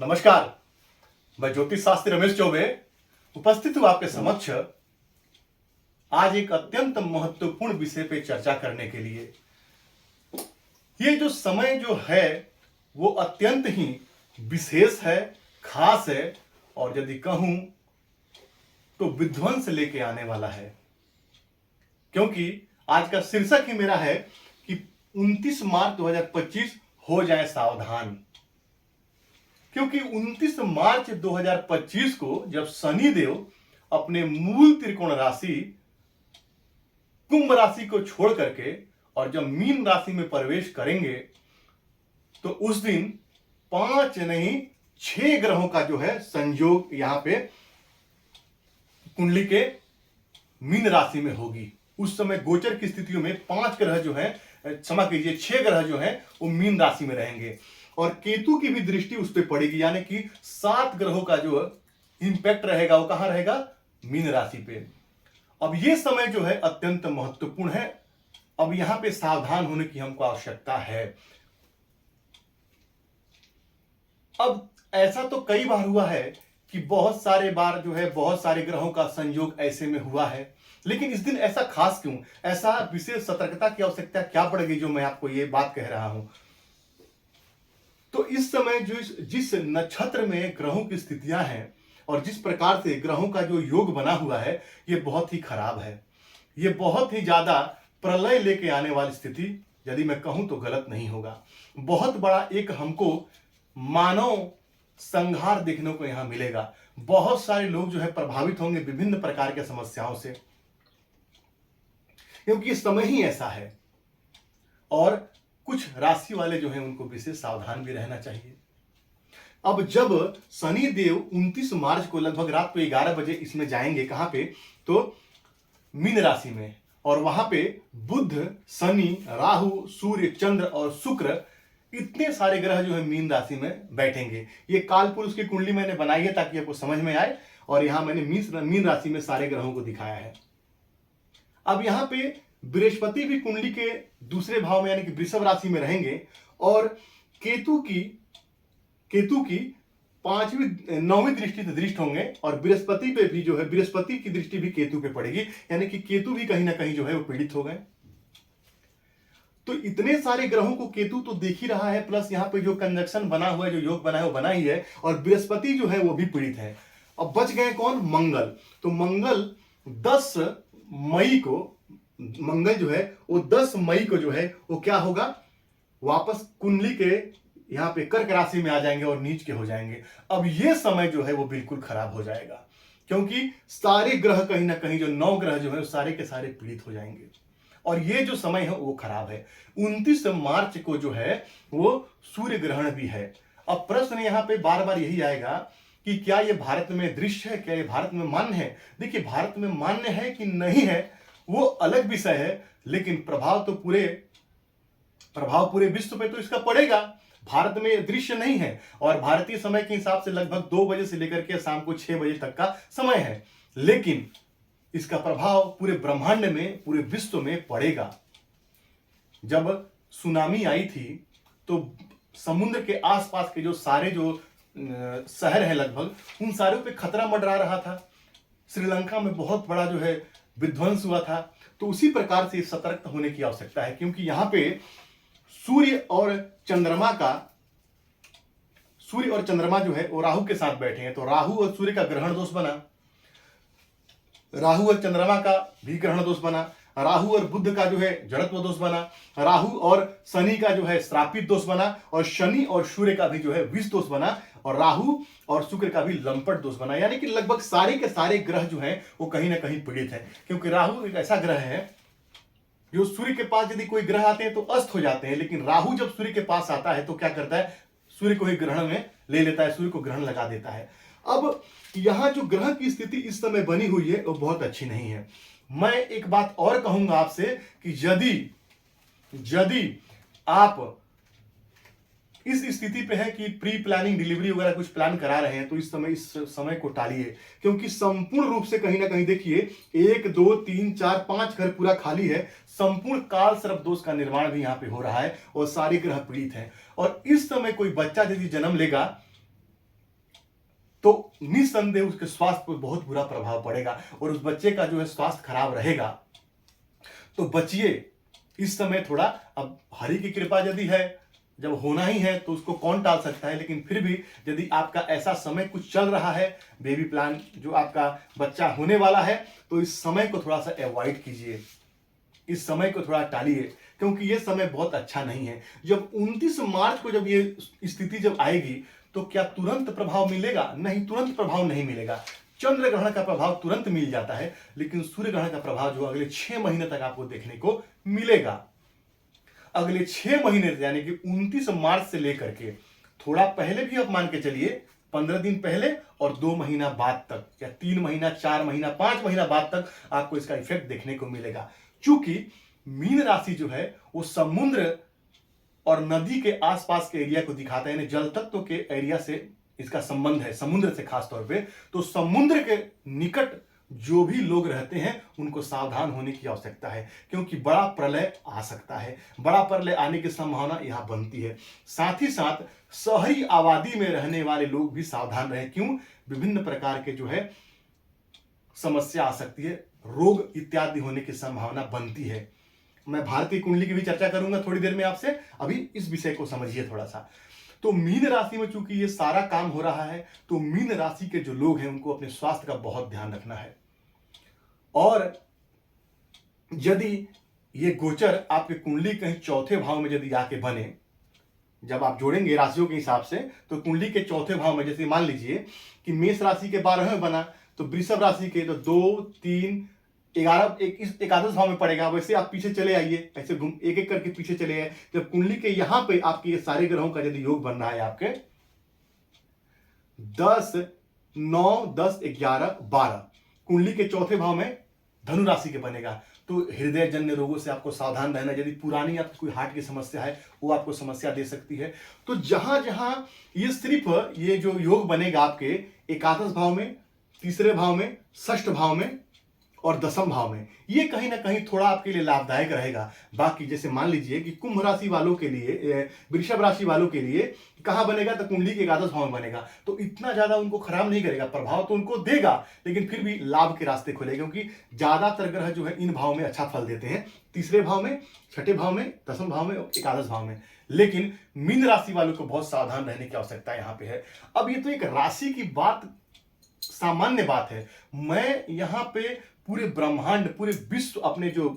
नमस्कार। मैं ज्योतिष शास्त्री रमेश चौबे उपस्थित हूं आपके समक्ष आज एक अत्यंत महत्वपूर्ण विषय पे चर्चा करने के लिए। ये जो समय जो है वो अत्यंत ही विशेष है, खास है और यदि कहूं तो विध्वंस लेके आने वाला है। क्योंकि आज का शीर्षक ही मेरा है कि 29 मार्च 2025 हो जाए सावधान। क्योंकि 29 मार्च 2025 को जब शनिदेव अपने मूल त्रिकोण राशि कुंभ राशि को छोड़ करके और जब मीन राशि में प्रवेश करेंगे तो उस दिन 5 नहीं 6 ग्रहों का जो है संयोग यहां पे कुंडली के मीन राशि में होगी। उस समय गोचर की स्थितियों में 5 ग्रह जो है, क्षमा कीजिए 6 ग्रह जो है वो मीन राशि में रहेंगे और केतु की भी दृष्टि उस पर पड़ेगी, यानी कि 7 ग्रहों का जो इंपैक्ट रहेगा वो कहां रहेगा? मीन राशि पे। अब ये समय जो है अत्यंत महत्वपूर्ण है। अब यहां पे सावधान होने की हमको आवश्यकता है। अब ऐसा तो कई बार हुआ है कि बहुत सारे बार जो है बहुत सारे ग्रहों का संयोग ऐसे में हुआ है, लेकिन इस दिन ऐसा खास क्यों? ऐसा विशेष सतर्कता की आवश्यकता क्या पड़ गई जो मैं आपको ये बात कह रहा हूं? तो इस समय जो जिस नक्षत्र में ग्रहों की स्थितियां हैं और जिस प्रकार से ग्रहों का जो योग बना हुआ है ये बहुत ही खराब है। ये बहुत ही ज्यादा प्रलय लेके आने वाली स्थिति, यदि मैं कहूं तो गलत नहीं होगा। बहुत बड़ा एक हमको मानव संहार देखने को यहां मिलेगा। बहुत सारे लोग जो है प्रभावित होंगे विभिन्न प्रकार के समस्याओं से, क्योंकि इस समय ही ऐसा है। और कुछ राशि वाले जो हैं उनको विशेष सावधान भी रहना चाहिए। अब जब शनि देव 29 मार्च को लगभग रात को 11 बजे इसमें जाएंगे, कहां पे? तो मीन राशि में। और वहां पे बुध, शनि, राहु, सूर्य, चंद्र और शुक्र, इतने सारे ग्रह जो है मीन राशि में बैठेंगे। ये काल पुरुष की कुंडली मैंने बनाई है ताकि आपको समझ में आए और यहां मैंने मीन राशि में सारे ग्रहों को दिखाया है। अब यहां पे बृहस्पति भी कुंडली के दूसरे भाव में यानी कि वृषभ राशि में रहेंगे और केतु की 9वीं दृष्टि से दृष्ट होंगे और बृहस्पति पे भी जो है बृहस्पति की दृष्टि भी केतु पे पड़ेगी, यानी कि केतु भी कहीं ना कहीं जो है वो पीड़ित हो गए। तो इतने सारे ग्रहों को केतु तो देख ही रहा है, प्लस यहाँ पे जो कंजक्शन बना हुआ है, जो योग बना है वो बना ही है और बृहस्पति जो है वो भी पीड़ित है। अब बच गए कौन? मंगल। तो मंगल 10 मई को मंगल जो है वो 10 मई को जो है वो क्या होगा? वापस कुंडली के यहां पे कर्क राशि में आ जाएंगे और नीच के हो जाएंगे। अब ये समय जो है वो बिल्कुल खराब हो जाएगा, क्योंकि सारे ग्रह कहीं ना कहीं जो 9 ग्रह जो है वो सारे के सारे पीड़ित हो जाएंगे और ये जो समय है वो खराब है। 29 मार्च को जो है वो सूर्य ग्रहण भी है। अब प्रश्न यहां पे बार बार यही आएगा कि क्या ये भारत में दृश्य है, क्या ये भारत में मान्य है? देखिए, भारत में मान्य है कि नहीं है वो अलग विषय है, लेकिन प्रभाव पूरे विश्व पे तो इसका पड़ेगा। भारत में दृश्य नहीं है और भारतीय समय के हिसाब से लगभग 2 बजे से लेकर के शाम को 6 बजे तक का समय है, लेकिन इसका प्रभाव पूरे ब्रह्मांड में, पूरे विश्व में पड़ेगा। जब सुनामी आई थी तो समुद्र के आसपास के जो सारे जो शहर हैं लगभग उन सारों पे खतरा मंडरा रहा था। श्रीलंका में बहुत बड़ा जो है विध्वंस हुआ था। तो उसी प्रकार से सतर्क होने की आवश्यकता है, क्योंकि यहां पे सूर्य और चंद्रमा जो है वो राहु के साथ बैठे हैं। तो राहु और सूर्य का ग्रहण दोष बना, राहु और चंद्रमा का भी ग्रहण दोष बना, राहु और बुध का जो है जड़त्व दोष बना, राहु और शनि का जो है श्रापित दोष बना और शनि और सूर्य का भी जो है विष दोष बना और राहु और शुक्र का भी लंपट दोष बना। यानी कि लगभग सारे के सारे ग्रह जो हैं वो कहीं ना कहीं पीड़ित है, क्योंकि राहु एक ऐसा ग्रह है जो सूर्य के पास यदि कोई ग्रह आते हैं तो अस्त हो जाते हैं, लेकिन राहु जब सूर्य के पास आता है तो क्या करता है? सूर्य को ही ग्रहण में ले लेता है, सूर्य को ग्रहण लगा देता है। अब यहां जो ग्रह की स्थिति इस समय बनी हुई है वो बहुत अच्छी नहीं है। मैं एक बात और कहूंगा आपसे कि यदि आप इस स्थिति पे है कि प्री प्लानिंग डिलीवरी वगैरह कुछ प्लान करा रहे हैं तो इस समय को टालिए, क्योंकि संपूर्ण रूप से कहीं ना कहीं देखिए 1 2 3 4 5 घर पूरा खाली है। संपूर्ण काल सर्प दोष का निर्माण भी यहाँ पे हो रहा है और सारे ग्रह पीड़ित हैं। और इस समय कोई बच्चा यदि जन्म लेगा तो निस्संदेह उसके स्वास्थ्य पर बहुत बुरा प्रभाव पड़ेगा और उस बच्चे का जो है स्वास्थ्य खराब रहेगा। तो बचिए इस समय थोड़ा। अब हरि की कृपा यदि है, जब होना ही है तो उसको कौन टाल सकता है, लेकिन फिर भी यदि आपका ऐसा समय कुछ चल रहा है, बेबी प्लान जो आपका बच्चा होने वाला है, तो इस समय को थोड़ा सा अवॉइड कीजिए, इस समय को थोड़ा टालिए, क्योंकि ये समय बहुत अच्छा नहीं है। जब 29 मार्च को जब ये स्थिति जब आएगी तो क्या तुरंत प्रभाव मिलेगा? नहीं, तुरंत प्रभाव नहीं मिलेगा। चंद्र ग्रहण का प्रभाव तुरंत मिल जाता है, लेकिन सूर्य ग्रहण का प्रभाव जो अगले 6 महीने तक आपको देखने को मिलेगा। अगले 6 महीने यानी कि 29 मार्च से लेकर के थोड़ा पहले भी आप मान के चलिए, 15 दिन पहले और 2 महीना बाद तक, या 3 महीना, 4 महीना, 5 महीना बाद तक आपको इसका इफेक्ट देखने को मिलेगा। चूंकि मीन राशि जो है वो समुद्र और नदी के आसपास के एरिया को दिखाता है, यानी जल तत्व के एरिया से इसका संबंध है, समुद्र से खास तौर पे। तो समुद्र के निकट जो भी लोग रहते हैं उनको सावधान होने की आवश्यकता है, क्योंकि बड़ा प्रलय आ सकता है, बड़ा प्रलय आने की संभावना यहां बनती है। साथ ही साथ शहरी आबादी में रहने वाले लोग भी सावधान रहे। क्यों? विभिन्न प्रकार के जो है समस्या आ सकती है, रोग इत्यादि होने की संभावना बनती है। मैं भारतीय कुंडली की भी चर्चा करूंगा थोड़ी देर में आपसे, अभी इस विषय को समझिए थोड़ा सा। तो मीन राशि में चूंकि ये सारा काम हो रहा है, तो मीन राशि के जो लोग हैं उनको अपने स्वास्थ्य का बहुत ध्यान रखना है। और यदि ये गोचर आपके कुंडली कहीं चौथे भाव में यदि आके बने, जब आप जोड़ेंगे राशियों के हिसाब से, तो कुंडली के चौथे भाव में, जैसे मान लीजिए कि मेष राशि के 12वें बना, तो वृषभ राशि के तो 2, 3, 11 एकादश भाव में पड़ेगा। वैसे आप पीछे चले आइए, ऐसे घूम एक एक करके पीछे चले आए। जब कुंडली के यहां पे आपके ये सारे ग्रहों का यदि योग बन रहा है आपके 10, 9, 10, 11, 12, कुंडली के चौथे भाव में धनु राशि के बनेगा, तो हृदय जन्य रोगों से आपको सावधान रहना। यदि पुरानी आपकी कोई हार्ट की समस्या है वो आपको समस्या दे सकती है। तो जहां जहां ये सिर्फ ये जो योग बनेगा आपके एकादश भाव में, तीसरे भाव में, षष्ठ भाव में और दसम भाव में, ये कहीं ना कहीं थोड़ा आपके लिए लाभदायक रहेगा। बाकी जैसे मान लीजिए कि कुंभ राशि वालों के लिए, वृषभ राशि वालों के लिए कहां बनेगा, तो कुंडली के एकादश भाव में बनेगा, तो इतना ज्यादा उनको खराब नहीं करेगा, प्रभाव तो उनको देगा, लेकिन फिर भी लाभ के रास्ते खुलेगा, क्योंकि ज्यादातर ग्रह जो है इन भाव में अच्छा फल देते हैं, तीसरे भाव में, छठे भाव में, दसम भाव में, एकादश भाव में। लेकिन मीन राशि वालों को बहुत सावधान रहने की आवश्यकता यहाँ पे है। अब ये तो एक राशि की बात, सामान्य बात है। मैं यहाँ पे पूरे ब्रह्मांड, पूरे विश्व, अपने जो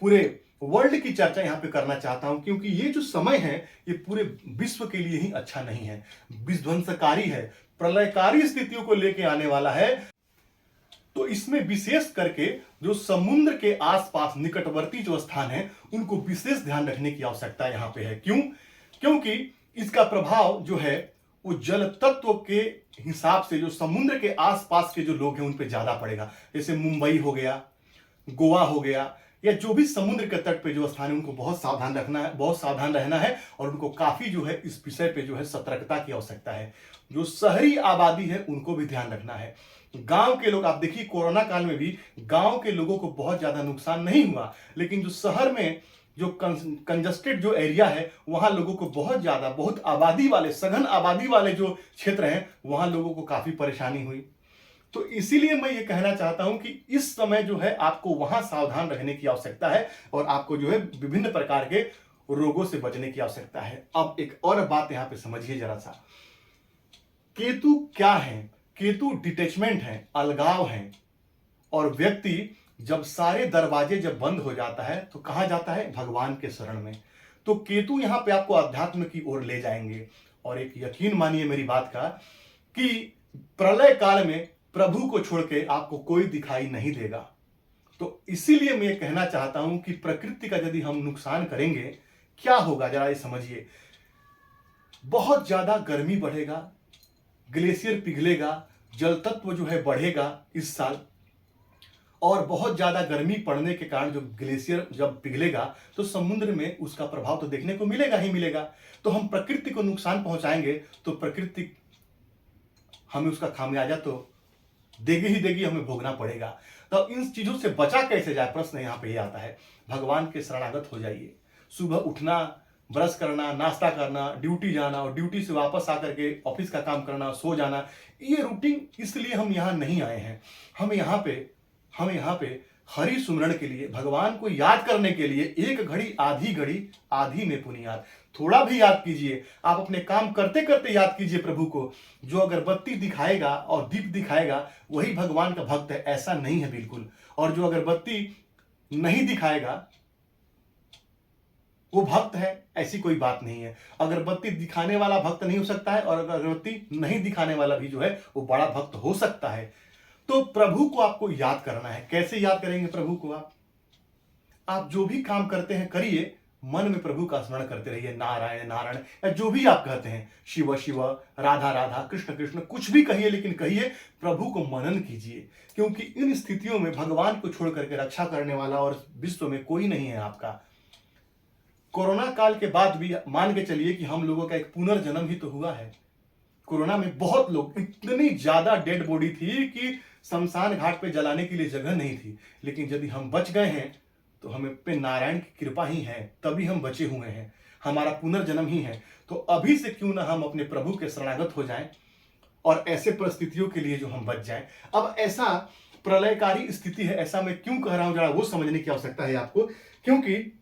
पूरे वर्ल्ड की चर्चा यहाँ पे करना चाहता हूं, क्योंकि ये जो समय है ये पूरे विश्व के लिए ही अच्छा नहीं है, विध्वंसकारी है, प्रलयकारी स्थितियों को लेके आने वाला है। तो इसमें विशेष करके जो समुद्र के आसपास निकटवर्ती जो स्थान है उनको विशेष ध्यान रखने की आवश्यकता यहाँ पे है। क्यों? क्योंकि इसका प्रभाव जो है वो जल तत्व के हिसाब से जो समुद्र के आसपास के जो लोग हैं उन पे ज्यादा पड़ेगा। जैसे मुंबई हो गया, गोवा हो गया, या जो भी समुद्र के तट पे जो स्थान है उनको बहुत सावधान रखना है, बहुत सावधान रहना है, और उनको काफी जो है इस विषय पे जो है सतर्कता की आवश्यकता है। जो शहरी आबादी है उनको भी ध्यान रखना है। गांव के लोग, आप देखिए कोरोना काल में भी गांव के लोगों को बहुत ज्यादा नुकसान नहीं हुआ, लेकिन जो शहर में जो कंजस्टेड जो एरिया है वहां लोगों को बहुत ज्यादा, बहुत आबादी वाले, सघन आबादी वाले जो क्षेत्र हैं वहां लोगों को काफी परेशानी हुई। तो इसीलिए मैं ये कहना चाहता हूं कि इस समय जो है आपको वहां सावधान रहने की आवश्यकता है, और आपको जो है विभिन्न प्रकार के रोगों से बचने की आवश्यकता है। अब एक और बात यहां पे समझिए जरा सा, केतु क्या है? केतु डिटैचमेंट है, अलगाव है, और व्यक्ति जब सारे दरवाजे जब बंद हो जाता है तो कहां जाता है? भगवान के शरण में। तो केतु यहां पे आपको अध्यात्म की ओर ले जाएंगे। और एक यकीन मानिए मेरी बात का कि प्रलय काल में प्रभु को छोड़ के आपको कोई दिखाई नहीं देगा। तो इसीलिए मैं ये कहना चाहता हूं कि प्रकृति का यदि हम नुकसान करेंगे क्या होगा, जरा ये समझिए। बहुत ज्यादा गर्मी बढ़ेगा, ग्लेशियर पिघलेगा, जल तत्व जो है बढ़ेगा इस साल, और बहुत ज्यादा गर्मी पड़ने के कारण जो ग्लेशियर जब पिघलेगा तो समुद्र में उसका प्रभाव तो देखने को मिलेगा ही मिलेगा। तो हम प्रकृति को नुकसान पहुंचाएंगे तो प्रकृति हमें उसका खामियाजा तो देगी ही देगी, हमें भोगना पड़ेगा। तो इन चीजों से बचा कैसे जाए, प्रश्न यहाँ पे ये आता है। भगवान के शरणागत हो जाइए। सुबह उठना, ब्रश करना, नाश्ता करना, ड्यूटी जाना और ड्यूटी से वापस आकर के ऑफिस का काम करना, सो जाना, ये रूटीन इसलिए हम यहाँ नहीं आए हैं। हम यहाँ पे हरि सुमरण के लिए, भगवान को याद करने के लिए एक घड़ी आधी में पुनियाद, थोड़ा भी याद कीजिए। आप अपने काम करते करते याद कीजिए प्रभु को। जो अगरबत्ती दिखाएगा और दीप दिखाएगा वही भगवान का भक्त है, ऐसा नहीं है बिल्कुल। और जो अगरबत्ती नहीं दिखाएगा वो भक्त है, ऐसी कोई बात नहीं है। अगरबत्ती दिखाने वाला भक्त नहीं हो सकता है और अगरबत्ती नहीं दिखाने वाला भी जो है वो बड़ा भक्त हो सकता है। तो प्रभु को आपको याद करना है। कैसे याद करेंगे प्रभु को? आप जो भी काम करते हैं करिए, मन में प्रभु का स्मरण करते रहिए, नारायण नारायण, या जो भी आप कहते हैं, शिव शिव, राधा राधा, कृष्ण कृष्ण, कुछ भी कहिए, लेकिन कहिए प्रभु को मनन कीजिए। क्योंकि इन स्थितियों में भगवान को छोड़ करके रक्षा करने वाला और विश्व में कोई नहीं है आपका। कोरोना काल के बाद भी मान के चलिए कि हम लोगों का एक पुनर्जन्म ही तो हुआ है। कोरोना में बहुत लोग, इतनी ज्यादा डेड बॉडी थी कि शमशान घाट पे जलाने के लिए जगह नहीं थी, लेकिन यदि हम बच गए हैं तो हमें पे नारायण की कृपा ही है, तभी हम बचे हुए हैं, हमारा पुनर्जन्म ही है। तो अभी से क्यों ना हम अपने प्रभु के शरणागत हो जाएं और ऐसे परिस्थितियों के लिए जो हम बच जाएं। अब ऐसा प्रलयकारी स्थिति है, ऐसा मैं क्यों कह रहा हूं, जरा वो समझने की आवश्यकता है आपको। क्योंकि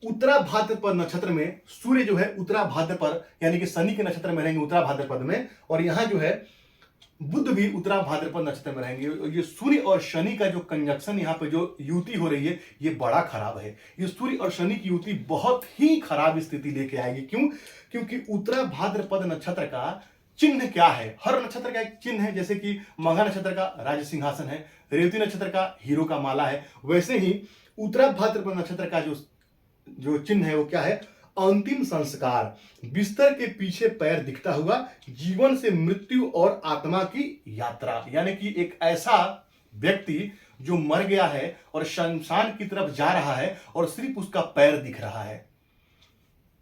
उत्तरा भाद्रपद नक्षत्र में सूर्य जो है उत्तरा भाद्रपद यानी कि शनि के नक्षत्र में रहेंगे उत्तरा भाद्रपद में, और यहां जो है बुध भी उत्तरा भाद्रपद नक्षत्र में रहेंगे। ये सूर्य और शनि का जो कंजक्शन, यहाँ पे जो युति हो रही है, ये बड़ा खराब है। ये सूर्य और शनि की युति बहुत ही खराब स्थिति लेके आएगी। क्यों? क्योंकि उत्तरा भाद्रपद नक्षत्र का चिन्ह क्या है? हर नक्षत्र का एक चिन्ह है। जैसे कि मघा नक्षत्र का राज सिंहासन है, रेवती नक्षत्र का हीरो का माला है, वैसे ही उत्तरा भाद्रपद नक्षत्र का जो चिन्ह है वो क्या है? अंतिम संस्कार, बिस्तर के पीछे पैर दिखता हुआ, जीवन से मृत्यु और आत्मा की यात्रा। यानी कि एक ऐसा व्यक्ति जो मर गया है और शमशान की तरफ जा रहा है और सिर्फ उसका पैर दिख रहा है,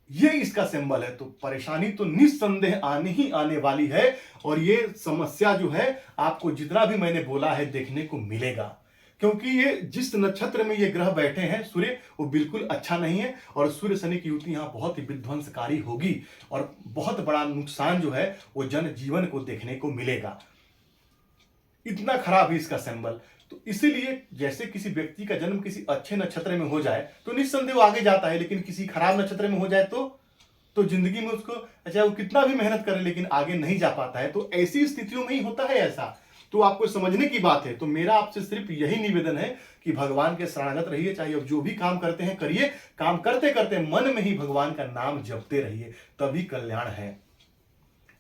ये इसका सिंबल है। तो परेशानी तो निस्संदेह आने ही आने वाली है, और ये समस्या जो है आपको जितना भी मैंने बोला है देखने को मिलेगा। क्योंकि ये जिस नक्षत्र में ये ग्रह बैठे हैं सूर्य, वो बिल्कुल अच्छा नहीं है, और सूर्य शनि की युति यहाँ बहुत ही विध्वंसकारी होगी और बहुत बड़ा नुकसान जो है वो जन जीवन को देखने को मिलेगा। इतना खराब है इसका सिंबल। तो इसीलिए जैसे किसी व्यक्ति का जन्म किसी अच्छे नक्षत्र में हो जाए तो निस्संदेह वो आगे जाता है, लेकिन किसी खराब नक्षत्र में हो जाए तो जिंदगी में उसको, चाहे वो कितना भी मेहनत करे लेकिन आगे नहीं जा पाता है। तो ऐसी स्थितियों में ही होता है ऐसा। तो आपको समझने की बात है। तो मेरा आपसे सिर्फ यही निवेदन है कि भगवान के शरणागत रहिए, चाहे अब जो भी काम करते हैं करिए, काम करते करते मन में ही भगवान का नाम जपते रहिए, तभी कल्याण है।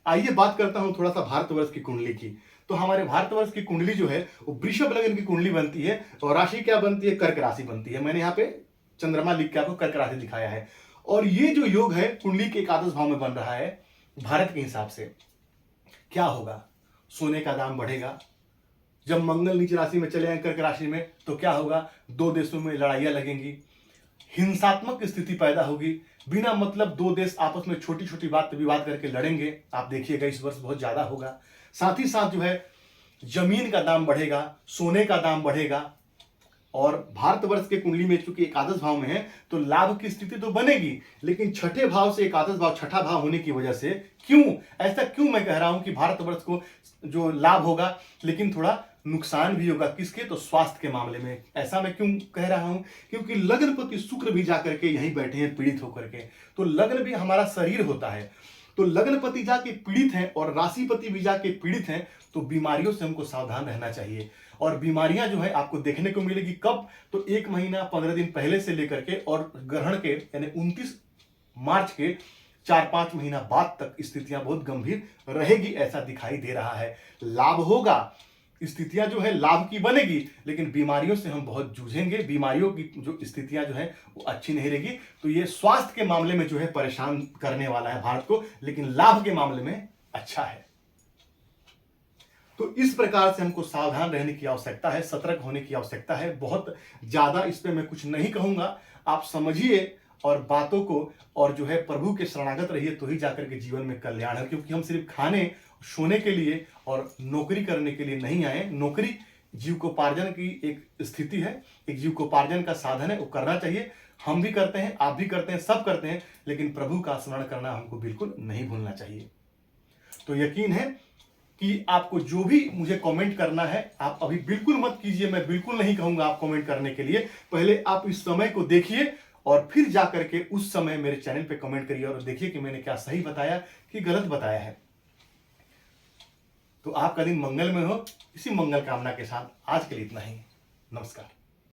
आइए बात करता हूं थोड़ा सा भारतवर्ष की कुंडली की। तो हमारे भारतवर्ष की कुंडली जो है वो वृषभ लग्न की कुंडली बनती है, और राशि क्या बनती है? कर्क राशि बनती है। मैंने यहाँ पे चंद्रमा लिख के आपको कर्क राशि दिखाया है। और ये जो योग है कुंडली के एकादश भाव में बन रहा है, भारत के हिसाब से क्या होगा? सोने का दाम बढ़ेगा। जब मंगल नीच राशि में चले आए कर्क राशि में, तो क्या होगा? दो देशों में लड़ाइयां लगेंगी, हिंसात्मक स्थिति पैदा होगी, बिना मतलब दो देश आपस में छोटी छोटी बात पे विवाद करके लड़ेंगे। आप देखिएगा इस वर्ष बहुत ज्यादा होगा। साथ ही साथ जो है जमीन का दाम बढ़ेगा, सोने का दाम बढ़ेगा। और भारतवर्ष के कुंडली में चूंकि एकादश भाव में है तो लाभ की स्थिति तो बनेगी, लेकिन छठे भाव से एकादश भाव छठा भाव होने की वजह से ऐसा क्यों मैं कह रहा हूं कि भारतवर्ष को जो लाभ होगा लेकिन थोड़ा नुकसान भी होगा? किसके? तो स्वास्थ्य के मामले में। ऐसा मैं क्यों कह रहा हूं? क्योंकि लग्नपति शुक्र भी जाकर के यहीं बैठे हैं पीड़ित होकर के। तो लग्न भी हमारा शरीर होता है। तो लग्नपति जाके पीड़ित हैं और राशिपति भी जाके पीड़ित हैं, तो बीमारियों से हमको सावधान रहना चाहिए। और बीमारियां जो है आपको देखने को मिलेगी कब? तो 1 महीना 15 दिन पहले से लेकर के और ग्रहण के यानी 29 मार्च के 4-5 महीना बाद तक स्थितियां बहुत गंभीर रहेगी, ऐसा दिखाई दे रहा है। लाभ होगा, स्थितियां जो है लाभ की बनेगी, लेकिन बीमारियों से हम बहुत जूझेंगे। बीमारियों की जो स्थितियां जो है वो अच्छी नहीं रहेगी। तो ये स्वास्थ्य के मामले में जो है परेशान करने वाला है भारत को, लेकिन लाभ के मामले में अच्छा है। तो इस प्रकार से हमको सावधान रहने की आवश्यकता है, सतर्क होने की आवश्यकता है। बहुत ज्यादा इस पे मैं कुछ नहीं कहूंगा, आप समझिए और बातों को, और जो है प्रभु के शरणागत रहिए, तो ही जाकर के जीवन में कल्याण है। क्योंकि हम सिर्फ खाने सोने के लिए और नौकरी करने के लिए नहीं आए। नौकरी जीविकोपार्जन की एक स्थिति है, एक जीविकोपार्जन का साधन है, वो करना चाहिए। हम भी करते हैं, आप भी करते हैं, सब करते हैं, लेकिन प्रभु का स्मरण करना हमको बिल्कुल नहीं भूलना चाहिए। तो यकीन है कि आपको जो भी मुझे कमेंट करना है, आप अभी बिल्कुल मत कीजिए, मैं बिल्कुल नहीं कहूंगा आप कमेंट करने के लिए। पहले आप इस समय को देखिए और फिर जा करके उस समय मेरे चैनल पे कमेंट करिए और देखिए कि मैंने क्या सही बताया कि गलत बताया है। तो आपका दिन मंगलमय हो, इसी मंगल कामना के साथ आज के लिए इतना ही। नमस्कार।